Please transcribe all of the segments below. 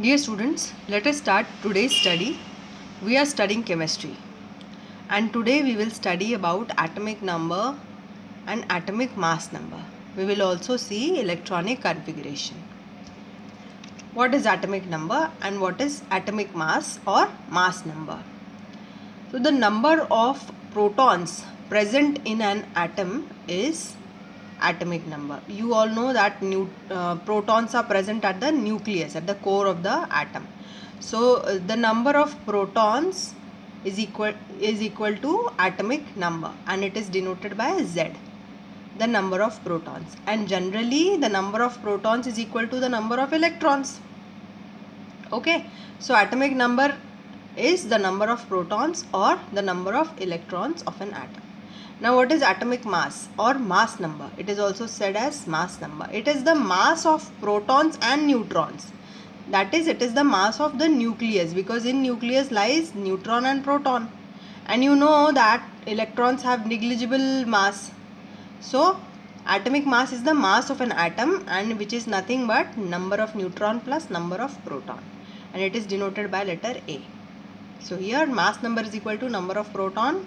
Dear students, let us start today's study. We are studying chemistry, and today we will study about atomic number and atomic mass number. We will also see electronic configuration. What is atomic number and what is atomic mass or mass number? So the number of protons present in an atom is atomic number. You all know that protons are present at the nucleus, at the core of the atom. So the number of protons is equal to atomic number, and it is denoted by Z, the number of protons. And generally the number of protons is equal to the number of electrons. Okay, so atomic number is the number of protons or the number of electrons of an atom. Now what is atomic mass or mass number? It is also said as mass number. It is the mass of protons and neutrons. That is, it is the mass of the nucleus, because in nucleus lies neutron and proton. And you know that electrons have negligible mass. So atomic mass is the mass of an atom, and which is nothing but number of neutron plus number of proton. And it is denoted by letter A. So here mass number is equal to number of proton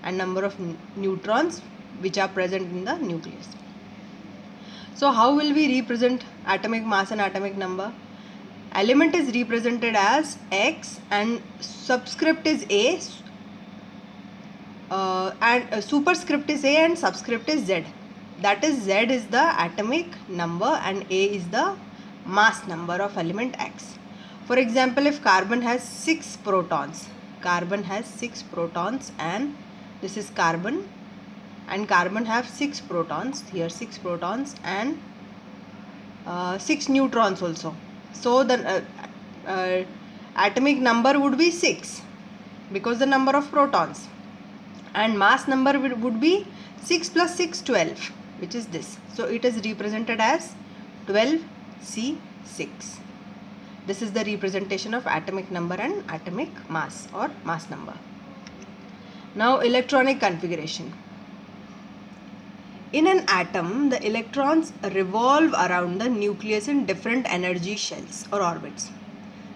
and number of neutrons which are present in the nucleus. So how will we represent atomic mass and atomic number? Element is represented as X and subscript is A, and superscript is A and subscript is Z. That is, Z is the atomic number and A is the mass number of element X. For example, if carbon has 6 protons, and this is carbon, and carbon have 6 protons, here 6 protons and 6 neutrons also. So the atomic number would be 6 because the number of protons, and mass number would be 6 plus 6, 12, which is this. So it is represented as 12C6. This is the representation of atomic number and atomic mass or mass number. Now electronic configuration. In an atom, the electrons revolve around the nucleus in different energy shells or orbits.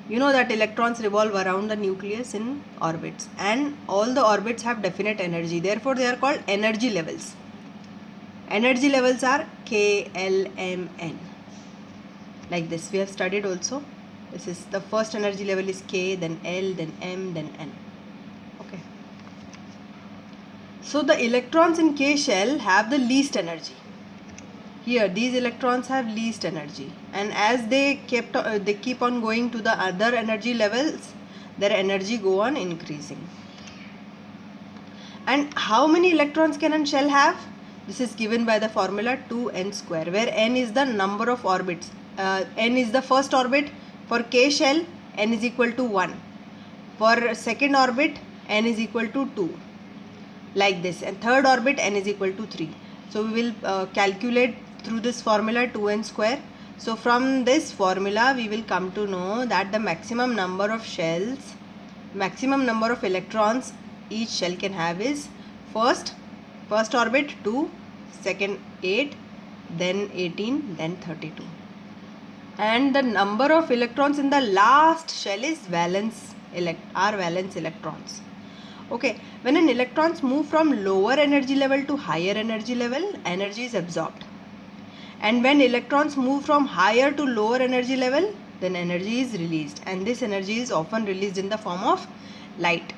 You know that electrons revolve around the nucleus in orbits, and all the orbits have definite energy. Therefore, they are called energy levels. Energy levels are K, L, M, N. Like this, we have studied also. This is the first energy level is K, then L, then M, then N. Okay. So the electrons in K shell have the least energy. Here these electrons have least energy, and as they keep on going to the other energy levels, their energy go on increasing. And how many electrons can a shell have? This is given by the formula 2n square, where n is the number of orbits. N is the first orbit. For K shell, n is equal to 1. For second orbit, n is equal to 2. Like this. And third orbit, n is equal to 3. So we will calculate through this formula 2n square. So from this formula, we will come to know that the maximum number of shells, maximum number of electrons each shell can have is first orbit 2, second 8, then 18, then 32. And the number of electrons in the last shell is valence electrons. Okay, when an electrons move from lower energy level to higher energy level, energy is absorbed. And when electrons move from higher to lower energy level, then energy is released, and this energy is often released in the form of light.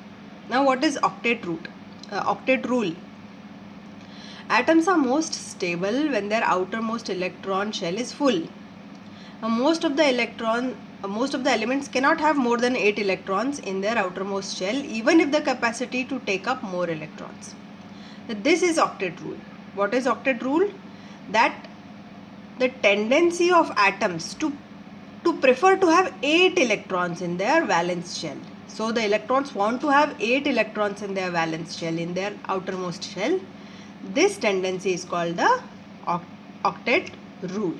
Now what is octet rule? Atoms are most stable when their outermost electron shell is full. Most of the elements cannot have more than 8 electrons in their outermost shell, even if the capacity to take up more electrons. This is octet rule. What is octet rule? That the tendency of atoms to prefer to have 8 electrons in their valence shell. So the electrons want to have 8 electrons in their valence shell, in their outermost shell. This tendency is called the octet rule.